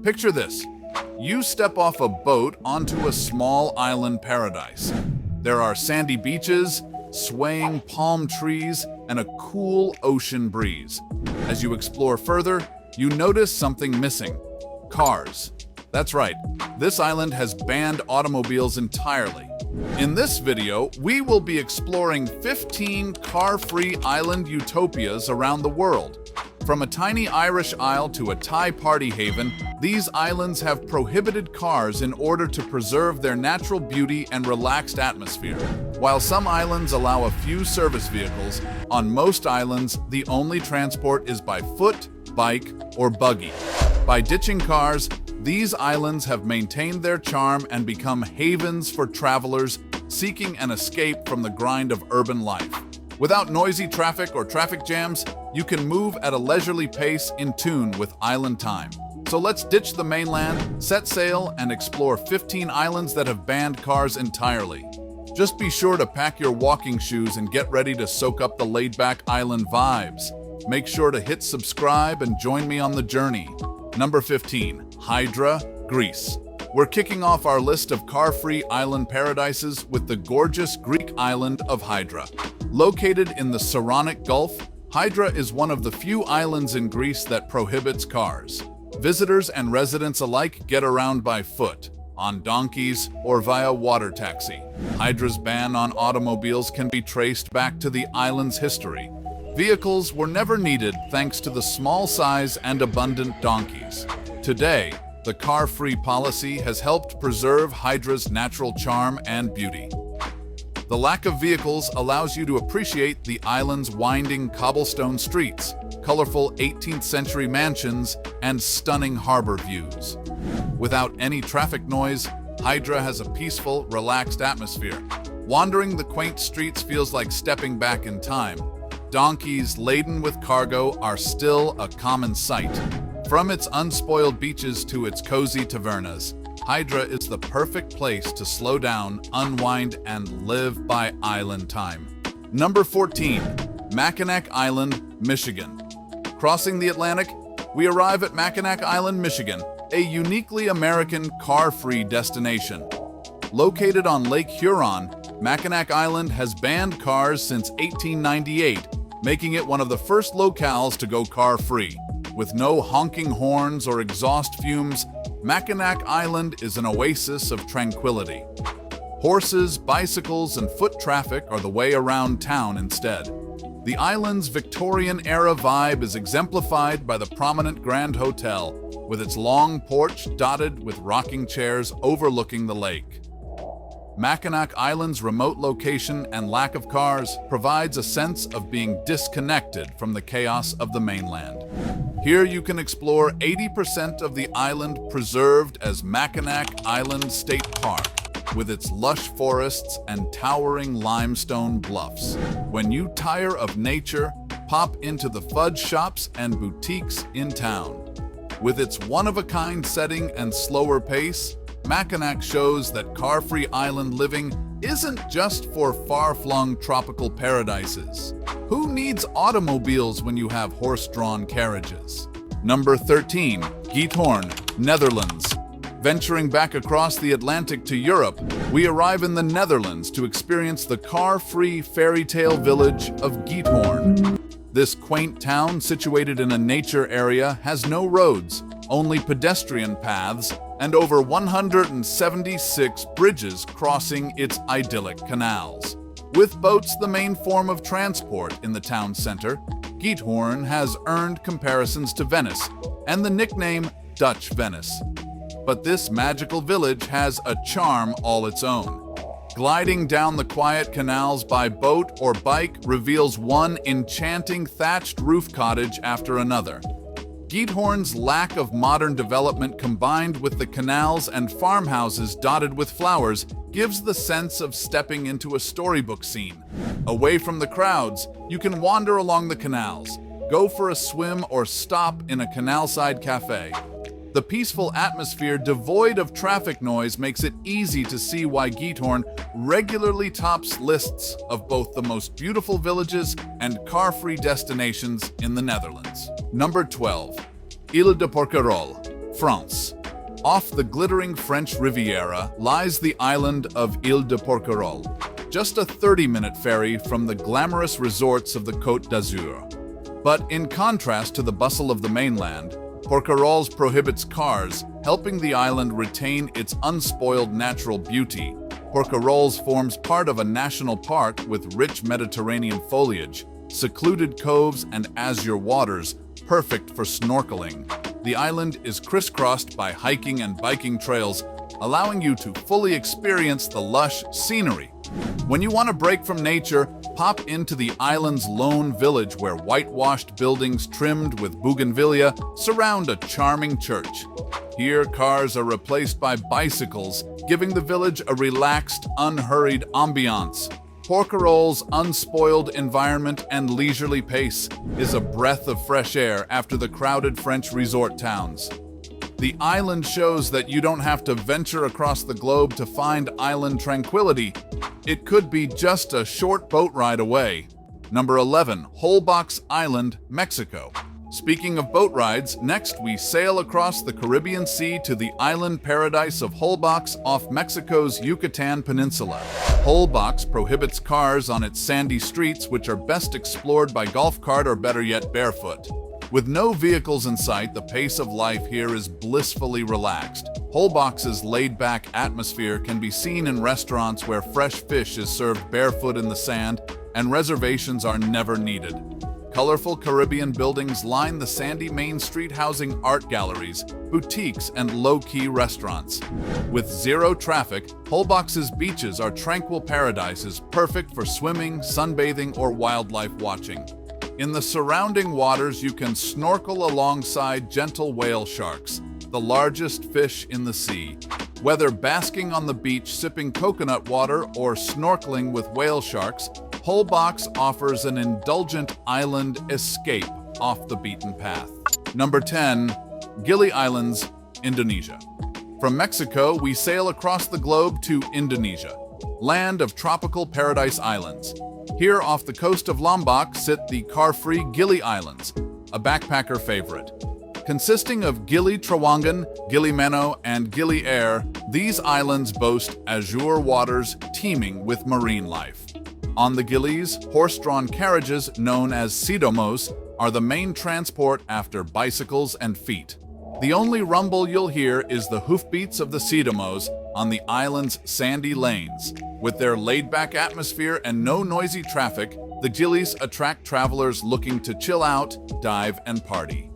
Picture this. You step off a boat onto a small island paradise. There are sandy beaches, swaying palm trees, and a cool ocean breeze. As you explore further, you notice something missing: cars. That's right, this island has banned automobiles entirely. In this video, we will be exploring 15 car-free island utopias around the world. From a tiny Irish isle to a Thai party haven, these islands have prohibited cars in order to preserve their natural beauty and relaxed atmosphere. While some islands allow a few service vehicles, on most islands, the only transport is by foot, bike, or buggy. By ditching cars, these islands have maintained their charm and become havens for travelers seeking an escape from the grind of urban life. Without noisy traffic or traffic jams, you can move at a leisurely pace in tune with island time. So let's ditch the mainland, set sail, and explore 15 islands that have banned cars entirely. Just be sure to pack your walking shoes and get ready to soak up the laid-back island vibes. Make sure to hit subscribe and join me on the journey. Number 15. Hydra Greece. We're kicking off our list of car-free island paradises with the gorgeous Greek island of Hydra. Located in the Saronic Gulf, Hydra is one of the few islands in Greece that prohibits cars. Visitors and residents alike get around by foot, on donkeys, or via water taxi. Hydra's ban on automobiles can be traced back to the island's history. Vehicles were never needed thanks to the small size and abundant donkeys. Today, the car-free policy has helped preserve Hydra's natural charm and beauty. The lack of vehicles allows you to appreciate the island's winding cobblestone streets, colorful 18th century mansions, and stunning harbor views. Without any traffic noise, Hydra has a peaceful, relaxed atmosphere. Wandering the quaint streets feels like stepping back in time. Donkeys laden with cargo are still a common sight. From its unspoiled beaches to its cozy tavernas, Hydra is the perfect place to slow down, unwind, and live by island time. Number 14. Mackinac Island, Michigan. Crossing the Atlantic, we arrive at Mackinac Island, Michigan, a uniquely American car-free destination. Located on Lake Huron, Mackinac Island has banned cars since 1898, making it one of the first locales to go car-free. With no honking horns or exhaust fumes, Mackinac Island is an oasis of tranquility. Horses, bicycles, and foot traffic are the way around town instead. The island's Victorian-era vibe is exemplified by the prominent Grand Hotel, with its long porch dotted with rocking chairs overlooking the lake. Mackinac Island's remote location and lack of cars provides a sense of being disconnected from the chaos of the mainland. Here you can explore 80% of the island preserved as Mackinac Island State Park, with its lush forests and towering limestone bluffs. When you tire of nature, pop into the fudge shops and boutiques in town. With its one-of-a-kind setting and slower pace, Mackinac shows that car-free island living isn't just for far-flung tropical paradises. Who needs automobiles when you have horse-drawn carriages? Number 13. Giethoorn, Netherlands. Venturing back across the Atlantic to Europe, we arrive in the Netherlands to experience the car-free fairy tale village of Giethoorn. This quaint town, situated in a nature area, has no roads, only pedestrian paths, and over 176 bridges crossing its idyllic canals. With boats the main form of transport in the town center, Giethoorn has earned comparisons to Venice and the nickname Dutch Venice. But this magical village has a charm all its own. Gliding down the quiet canals by boat or bike reveals one enchanting thatched roof cottage after another. Giethoorn's lack of modern development combined with the canals and farmhouses dotted with flowers gives the sense of stepping into a storybook scene. Away from the crowds, you can wander along the canals, go for a swim, or stop in a canal-side cafe. The peaceful atmosphere devoid of traffic noise makes it easy to see why Giethoorn regularly tops lists of both the most beautiful villages and car-free destinations in the Netherlands. Number 12. Île de Porquerolles, France. Off the glittering French Riviera lies the island of Île de Porquerolles, just a 30-minute ferry from the glamorous resorts of the Côte d'Azur. But in contrast to the bustle of the mainland, Porquerolles prohibits cars, helping the island retain its unspoiled natural beauty. Porquerolles forms part of a national park with rich Mediterranean foliage, secluded coves and azure waters, perfect for snorkeling. The island is crisscrossed by hiking and biking trails, allowing you to fully experience the lush scenery. When you want a break from nature, pop into the island's lone village where whitewashed buildings trimmed with bougainvillea surround a charming church. Here, cars are replaced by bicycles, giving the village a relaxed, unhurried ambiance. Porquerolles' unspoiled environment and leisurely pace is a breath of fresh air after the crowded French resort towns. The island shows that you don't have to venture across the globe to find island tranquility. It could be just a short boat ride away. Number 11, Hbox Island, Mexico. Speaking of boat rides, next we sail across the Caribbean Sea to the island paradise of Hbox off Mexico's Yucatan Peninsula. Hbox prohibits cars on its sandy streets, which are best explored by golf cart or better yet barefoot. With no vehicles in sight, the pace of life here is blissfully relaxed. Hbox's laid-back atmosphere can be seen in restaurants where fresh fish is served barefoot in the sand and reservations are never needed. Colorful Caribbean buildings line the sandy main street, housing art galleries, boutiques, and low-key restaurants. With zero traffic, Hbox's beaches are tranquil paradises perfect for swimming, sunbathing, or wildlife watching. In the surrounding waters, you can snorkel alongside gentle whale sharks, the largest fish in the sea. Whether basking on the beach sipping coconut water or snorkeling with whale sharks, Hbox offers an indulgent island escape off the beaten path. Number 10, Gili Islands, Indonesia. From Mexico, we sail across the globe to Indonesia, land of tropical paradise islands. Here off the coast of Lombok sit the car-free Gili Islands, a backpacker favorite. Consisting of Gili Trawangan, Gili Meno, and Gili Air, these islands boast azure waters teeming with marine life. On the Gilis, horse-drawn carriages known as sidomos are the main transport after bicycles and feet. The only rumble you'll hear is the hoofbeats of the sidomos on the island's sandy lanes. With their laid-back atmosphere and no noisy traffic, the Gilis attract travelers looking to chill out, dive, and party.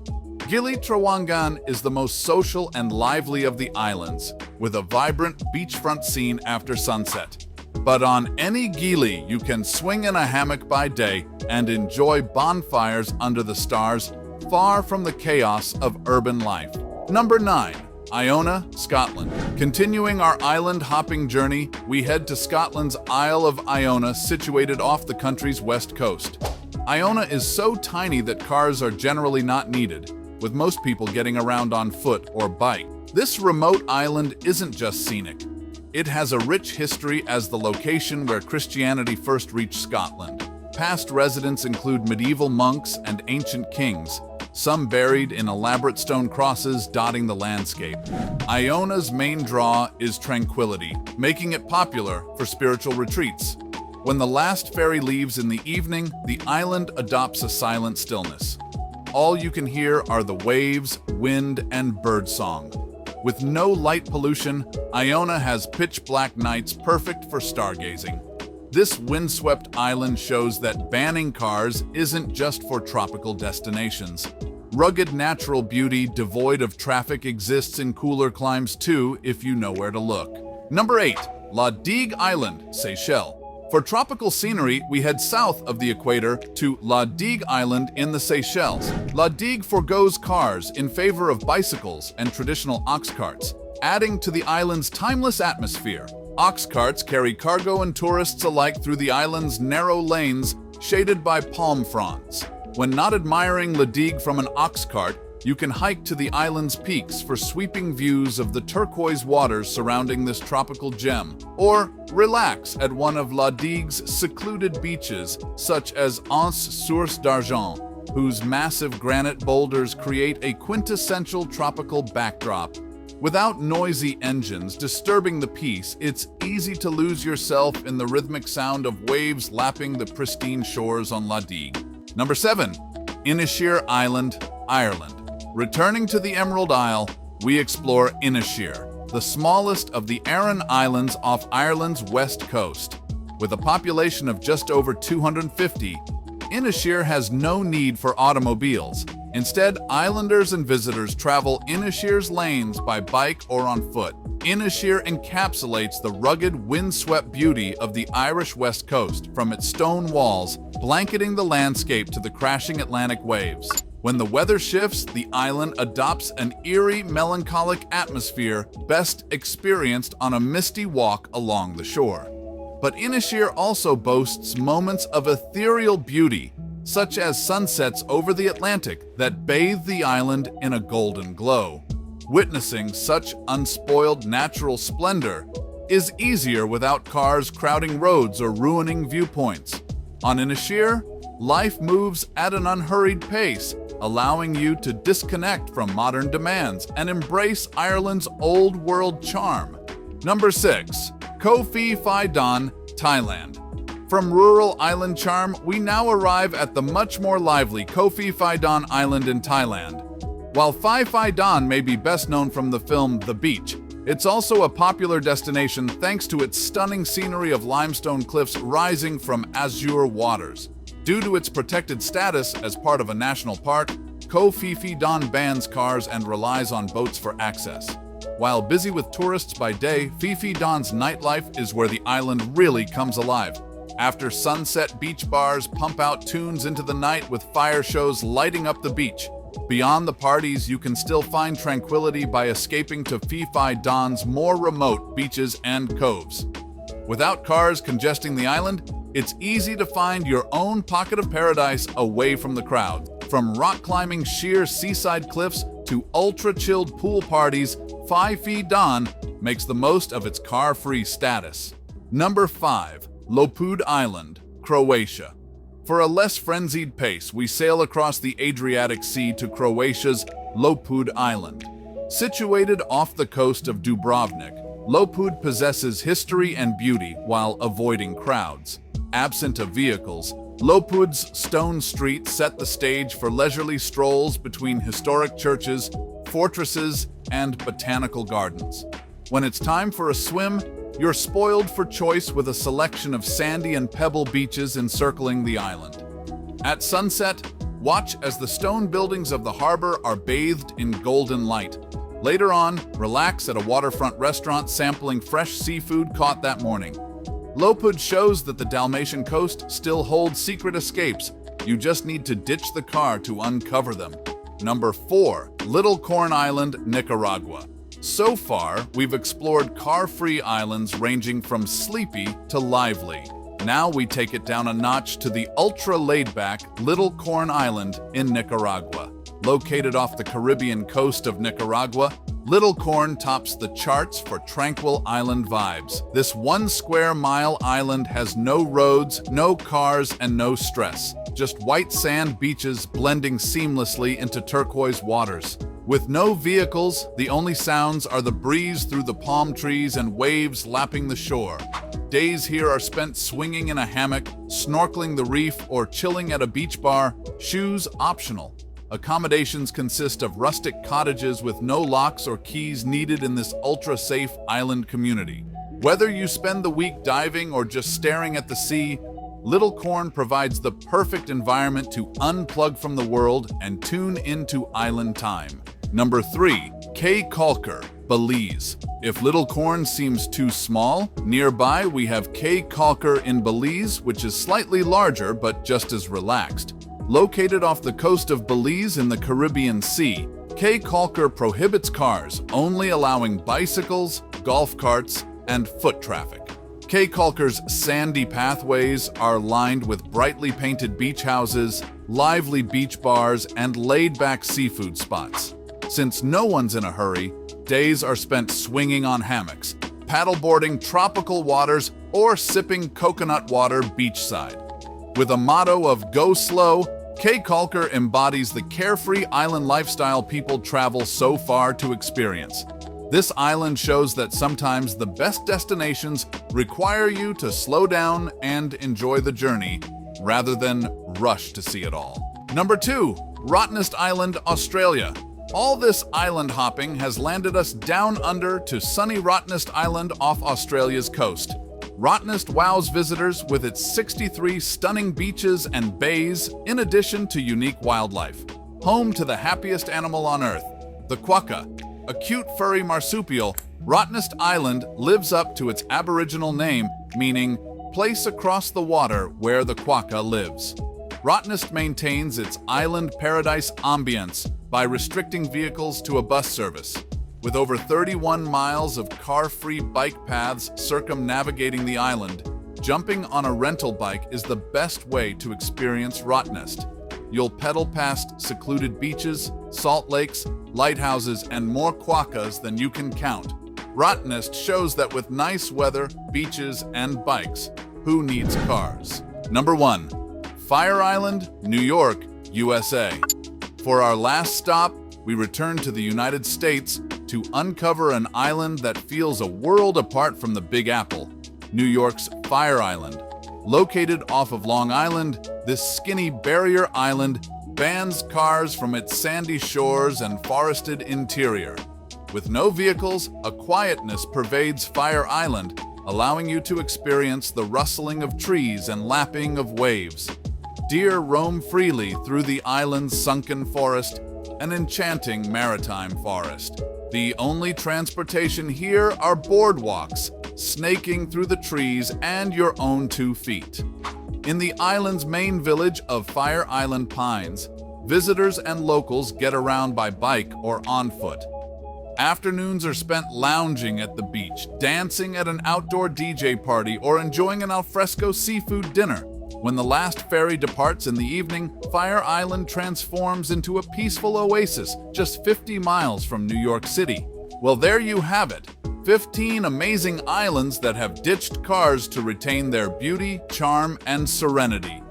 Gili Trawangan is the most social and lively of the islands, with a vibrant beachfront scene after sunset. But on any Gili, you can swing in a hammock by day and enjoy bonfires under the stars, far from the chaos of urban life. Number 9, Iona, Scotland. Continuing our island-hopping journey, we head to Scotland's Isle of Iona, situated off the country's west coast. Iona is so tiny that cars are generally not needed, with most people getting around on foot or bike. This remote island isn't just scenic. It has a rich history as the location where Christianity first reached Scotland. Past residents include medieval monks and ancient kings, some buried in elaborate stone crosses dotting the landscape. Iona's main draw is tranquility, making it popular for spiritual retreats. When the last ferry leaves in the evening, the island adopts a silent stillness. All you can hear are the waves, wind, and birdsong. With no light pollution, Iona has pitch-black nights perfect for stargazing. This windswept island shows that banning cars isn't just for tropical destinations. Rugged natural beauty devoid of traffic exists in cooler climes too, if you know where to look. Number 8, Laig Island, Seychelles. For tropical scenery, we head south of the equator to Laig Island in the Seychelles. Laig forgoes cars in favor of bicycles and traditional ox carts, adding to the island's timeless atmosphere. Ox carts carry cargo and tourists alike through the island's narrow lanes shaded by palm fronds. When not admiring Laig from an ox cart, you can hike to the island's peaks for sweeping views of the turquoise waters surrounding this tropical gem, or relax at one of Laig's secluded beaches, such as Anse Source d'Argent. whose massive granite boulders create a quintessential tropical backdrop. Without noisy engines disturbing the peace, it's easy to lose yourself in the rhythmic sound of waves lapping the pristine shores on Laig. Number 7. Inir Island, Ireland. Returning to the Emerald Isle, we explore Inir, the smallest of the Aran Islands off Ireland's west coast. With a population of just over 250, Inir has no need for automobiles. Instead, islanders and visitors travel Inir's lanes by bike or on foot. Inir encapsulates the rugged, windswept beauty of the Irish west coast, from its stone walls blanketing the landscape to the crashing Atlantic waves. When the weather shifts, the island adopts an eerie, melancholic atmosphere best experienced on a misty walk along the shore. But Inir also boasts moments of ethereal beauty, such as sunsets over the Atlantic that bathe the island in a golden glow. Witnessing such unspoiled natural splendor is easier without cars crowding roads or ruining viewpoints. On Inir, life moves at an unhurried pace, allowing you to disconnect from modern demands and embrace Ireland's old-world charm. Number 6. Kofi Fon Thailand, Thailand. From rural island charm, we now arrive at the much more lively Kofi Fon Thailand Island in Thailand. While Phi Phi Don may be best known from the film The Beach, it's also a popular destination thanks to its stunning scenery of limestone cliffs rising from azure waters. Due to its protected status as part of a national park, Kofi Fon Thailand bans cars and relies on boats for access. While busy with tourists by day, Phi Phi Don's nightlife is where the island really comes alive. After sunset, beach bars pump out tunes into the night with fire shows lighting up the beach. Beyond the parties, you can still find tranquility by escaping to Phi Phi Don's more remote beaches and coves. Without cars congesting the island, it's easy to find your own pocket of paradise away from the crowd. From rock-climbing sheer seaside cliffs to ultra-chilled pool parties, Phi Phi Don makes the most of its car-free status. Number 5. Lud Island, Croatia. For a less frenzied pace, we sail across the Adriatic Sea to Croatia's Lud Island. Situated off the coast of Dubrovnik, Lud possesses history and beauty while avoiding crowds. Absent of vehicles, Lud's stone streets set the stage for leisurely strolls between historic churches, fortresses, and botanical gardens. When it's time for a swim, you're spoiled for choice with a selection of sandy and pebble beaches encircling the island. At sunset, watch as the stone buildings of the harbor are bathed in golden light. Later on, relax at a waterfront restaurant sampling fresh seafood caught that morning. Lud shows that the Dalmatian coast still holds secret escapes. You just need to ditch the car to uncover them. Number 4. Little Gorn Island, Nicaragua. So far, we've explored car-free islands ranging from sleepy to lively. Now we take it down a notch to the ultra-laid-back Little Gorn Island in Nicaragua. Located off the Caribbean coast of Nicaragua, Little Gorn tops the charts for tranquil island vibes. This 1 square mile island has no roads, no cars, and no stress. Just white sand beaches blending seamlessly into turquoise waters. With no vehicles, the only sounds are the breeze through the palm trees and waves lapping the shore. Days here are spent swinging in a hammock, snorkeling the reef, or chilling at a beach bar, shoes optional. Accommodations consist of rustic cottages with no locks or keys needed in this ultra-safe island community. Whether you spend the week diving or just staring at the sea, Little Gorn provides the perfect environment to unplug from the world and tune into island time. Number 3. Caye Caulker, Belize. If Little Gorn seems too small, nearby we have Caye Caulker in Belize, which is slightly larger but just as relaxed. Located off the coast of Belize in the Caribbean Sea, Caye Caulker prohibits cars, only allowing bicycles, golf carts, and foot traffic. Caye Caulker's sandy pathways are lined with brightly painted beach houses, lively beach bars, and laid-back seafood spots. Since no one's in a hurry, days are spent swinging on hammocks, paddleboarding tropical waters, or sipping coconut water beachside. With a motto of "Go slow, Caye Caulker embodies the carefree island lifestyle people travel so far to experience. This island shows that sometimes the best destinations require you to slow down and enjoy the journey rather than rush to see it all. Number 2, Rotnest Island, Australia. All this island hopping has landed us down under to sunny Rotnest Island off Australia's coast. Rotnest wows visitors with its 63 stunning beaches and bays, in addition to unique wildlife. Home to the happiest animal on Earth, the quokka. A cute furry marsupial, Rotnest Island lives up to its Aboriginal name, meaning place across the water where the quokka lives. Rotnest maintains its island paradise ambience by restricting vehicles to a bus service. With over 31 miles of car-free bike paths circumnavigating the island, jumping on a rental bike is the best way to experience Rotnest. You'll pedal past secluded beaches, salt lakes, lighthouses, and more quokkas than you can count. Rotnest shows that with nice weather, beaches, and bikes, who needs cars? Number 1. Fire Island, New York, USA. For our last stop, we return to the United States to uncover an island that feels a world apart from the Big Apple, New York's Fire Island. Located off of Long Island, this skinny barrier island bans cars from its sandy shores and forested interior. With no vehicles, a quietness pervades Fire Island, allowing you to experience the rustling of trees and lapping of waves. Deer roam freely through the island's sunken forest, an enchanting maritime forest. The only transportation here are boardwalks, snaking through the trees and your own 2 feet. In the island's main village of Fire Island Pines, visitors and locals get around by bike or on foot. Afternoons are spent lounging at the beach, dancing at an outdoor DJ party, or enjoying an alfresco seafood dinner. When the last ferry departs in the evening, Fire Island transforms into a peaceful oasis just 50 miles from New York City. Well, there you have it. 15 amazing islands that have ditched cars to retain their beauty, charm, and serenity.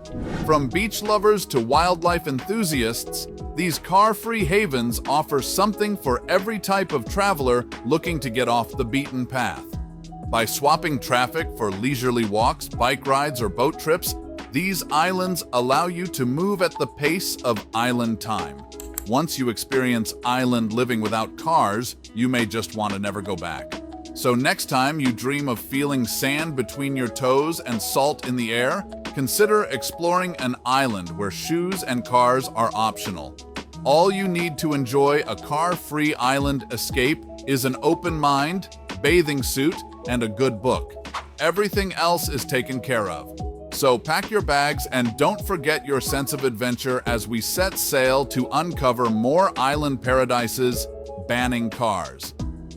From beach lovers to wildlife enthusiasts, these car-free havens offer something for every type of traveler looking to get off the beaten path. By swapping traffic for leisurely walks, bike rides, or boat trips, these islands allow you to move at the pace of island time. Once you experience island living without cars, you may just want to never go back. So next time you dream of feeling sand between your toes and salt in the air, consider exploring an island where shoes and cars are optional. All you need to enjoy a car-free island escape is an open mind, bathing suit, and a good book. Everything else is taken care of. So pack your bags and don't forget your sense of adventure as we set sail to uncover more island paradises, banning cars.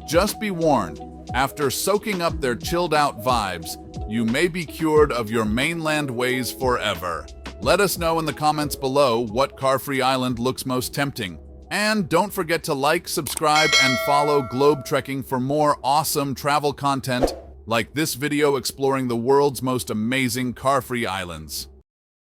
Just be warned, after soaking up their chilled-out vibes, you may be cured of your mainland ways forever. Let us know in the comments below what car-free island looks most tempting. And don't forget to like, subscribe, and follow Globe Trekking for more awesome travel content like this video exploring the world's most amazing car-free islands.